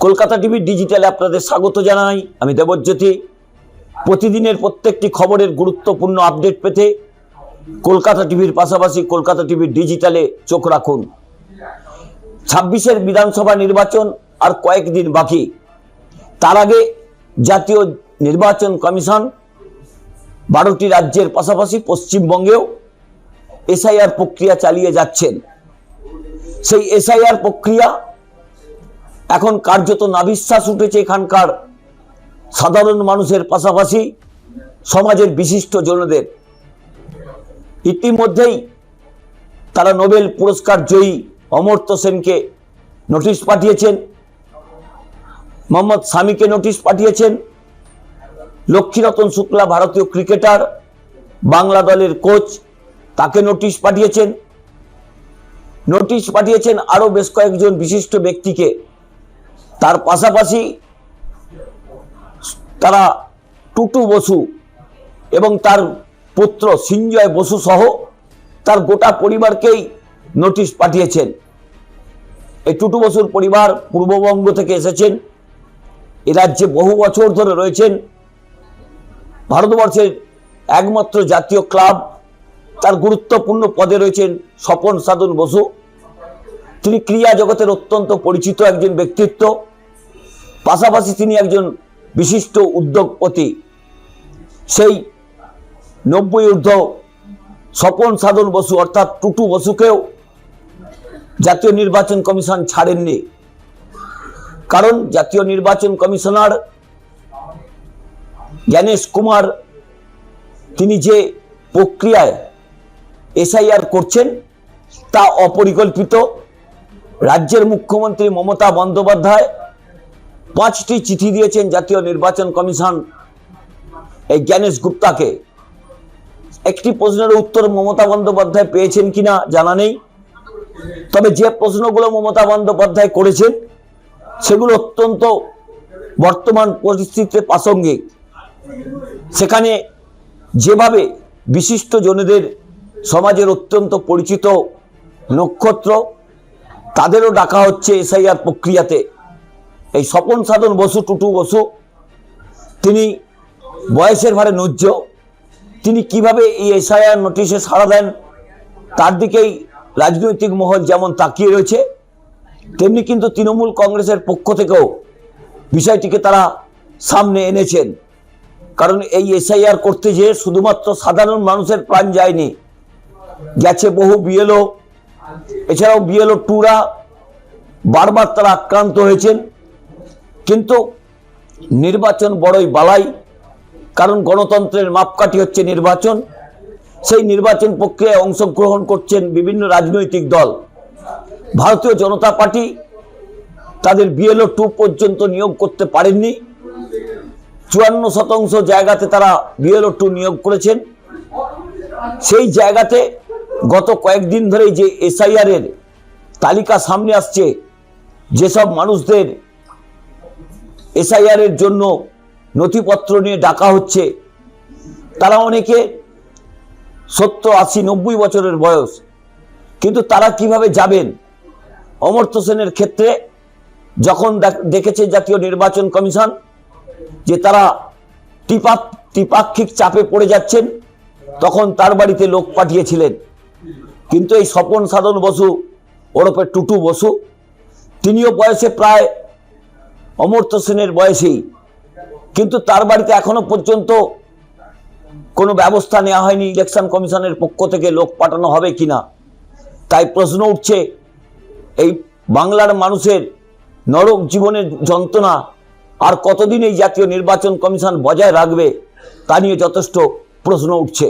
Kolkata TV ডিজিটালে আপনাদের স্বাগত জানাই। আমি দেবজ্যোতি। প্রতিদিনের প্রত্যেকটি খবরের গুরুত্বপূর্ণ আপডেট পেতে কলকাতা টিভির পাশাপাশি কলকাতা টিভি ডিজিটালে চোখ রাখুন। 26-এর বিধানসভা নির্বাচন আর কয়েকদিন বাকি। তার আগে জাতীয় নির্বাচন কমিশন 12টি রাজ্যের পাশাপাশি পশ্চিমবঙ্গেও এসআইআর প্রক্রিয়া চালিয়ে যাচ্ছেন। সেই এসআইআর প্রক্রিয়া এখন কার্যত নাভিশ্বাস উঠেছে এখানকার সাধারণ মানুষের পাশাপাশি সমাজের বিশিষ্ট জনদের। ইতিমধ্যেই তারা নোবেল পুরস্কার জয়ী অমর্ত্য সেনকে নোটিশ পাঠিয়েছেন, মোহাম্মদ শামিকে নোটিশ পাঠিয়েছেন, লক্ষ্মীরতন শুক্লা ভারতীয় ক্রিকেটার বাংলা দলের কোচ তাকে নোটিশ পাঠিয়েছেন আরো বেশ কয়েকজন বিশিষ্ট ব্যক্তিকে। তার পাশাপাশি তারা টুটু বসু এবং তার পুত্র সিঞ্জয় বসু সহ তার গোটা পরিবারকেই নোটিশ পাঠিয়েছেন। এই টুটু বসুর পরিবার পূর্ববঙ্গ থেকে এসেছেন, এ রাজ্যে বহু বছর ধরে রয়েছেন। ভারতবর্ষের একমাত্র জাতীয় ক্লাব তার গুরুত্বপূর্ণ পদে রয়েছেন স্বপন সাধন বসু। তিনি ক্রীড়া জগতের অত্যন্ত পরিচিত একজন ব্যক্তিত্ব, পাশাপাশি তিনি একজন বিশিষ্ট উদ্যোগপতি। সেই 90 ঊর্ধ্ব স্বপন সাধন বসু অর্থাৎ টুটু বসুকেও জাতীয় নির্বাচন কমিশন ছাড়েননি। কারণ জাতীয় নির্বাচন কমিশনার জ্ঞানেশ কুমার তিনি যে প্রক্রিয়ায় এসআইআর করছেন তা অপরিকল্পিত। রাজ্যের মুখ্যমন্ত্রী মমতা বন্দ্যোপাধ্যায় 5টি চিঠি দিয়েছেন জাতীয় নির্বাচন কমিশন এই জ্ঞানেশ গুপ্তাকে। একটি প্রশ্নের উত্তর মমতা বন্দ্যোপাধ্যায় পেয়েছেন কিনা জানা নেই, তবে যে প্রশ্নগুলো মমতা বন্দ্যোপাধ্যায় করেছেন সেগুলো অত্যন্ত বর্তমান পরিস্থিতিতে প্রাসঙ্গিক। সেখানে যেভাবে বিশিষ্ট জনেদের সমাজের অত্যন্ত পরিচিত নক্ষত্র তাদেরও ডাকা হচ্ছে এসআইআর প্রক্রিয়াতে। এই স্বপন সাধন বসু টুটু বসু তিনি বয়সের ভারে নুজ্জ, তিনি কিভাবে এই এসআইআর নোটিশে সাড়া দেন তার দিকেই রাজনৈতিক মহল যেমন তাকিয়ে রয়েছে, তেমনি কিন্তু তৃণমূল কংগ্রেসের পক্ষ থেকেও বিষয়টিকে তারা সামনে এনেছেন। কারণ এই এসআইআর করতে যেয়ে শুধুমাত্র সাধারণ মানুষের প্রাণ যায়নি, গেছে বহু বিএলও, এছাড়াও বিএলও টুরা বারবার তারা আক্রান্ত হয়েছেন। কিন্তু নির্বাচন বড়ই বালাই, কারণ গণতন্ত্রের মাপকাঠি হচ্ছে নির্বাচন। সেই নির্বাচন প্রক্রিয়ায় অংশগ্রহণ করছেন বিভিন্ন রাজনৈতিক দল। ভারতীয় জনতা পার্টি তাদের বিএলও 2 পর্যন্ত নিয়োগ করতে পারেননি। 54% জায়গাতে তারা বিএলও 2 নিয়োগ করেছেন। সেই জায়গাতে গত কয়েকদিন ধরেই যে এসআইআর এর তালিকা সামনে আসছে, যেসব মানুষদের এসআইআর এর জন্য নথিপত্র নিয়ে ডাকা হচ্ছে তারা অনেকে 70, 80, 90 বছরের বয়স। কিন্তু তারা কিভাবে যাবেন? অমর্ত্য সেনের ক্ষেত্রে যখন দেখেছে জাতীয় নির্বাচন কমিশন যে তারা ত্রিপাক্ষিক চাপে পড়ে যাচ্ছেন, তখন তার বাড়িতে লোক পাঠিয়েছিলেন। কিন্তু এই স্বপন সাধন বসু ওরফে টুটু বসু তিনিও বয়সে প্রায় অমর্ত্য সেনের বয়সেই, কিন্তু তার বাড়িতে এখনো পর্যন্ত কোনো ব্যবস্থা নেওয়া হয়নি ইলেকশন কমিশনের পক্ষ থেকে লোক পাঠানো হবে কিনা। তাই প্রশ্ন উঠছে, এই বাংলার মানুষের নরক জীবনের যন্ত্রণা আর কতদিন এই জাতীয় নির্বাচন কমিশন বজায় রাখবে তা নিয়ে যথেষ্ট প্রশ্ন উঠছে।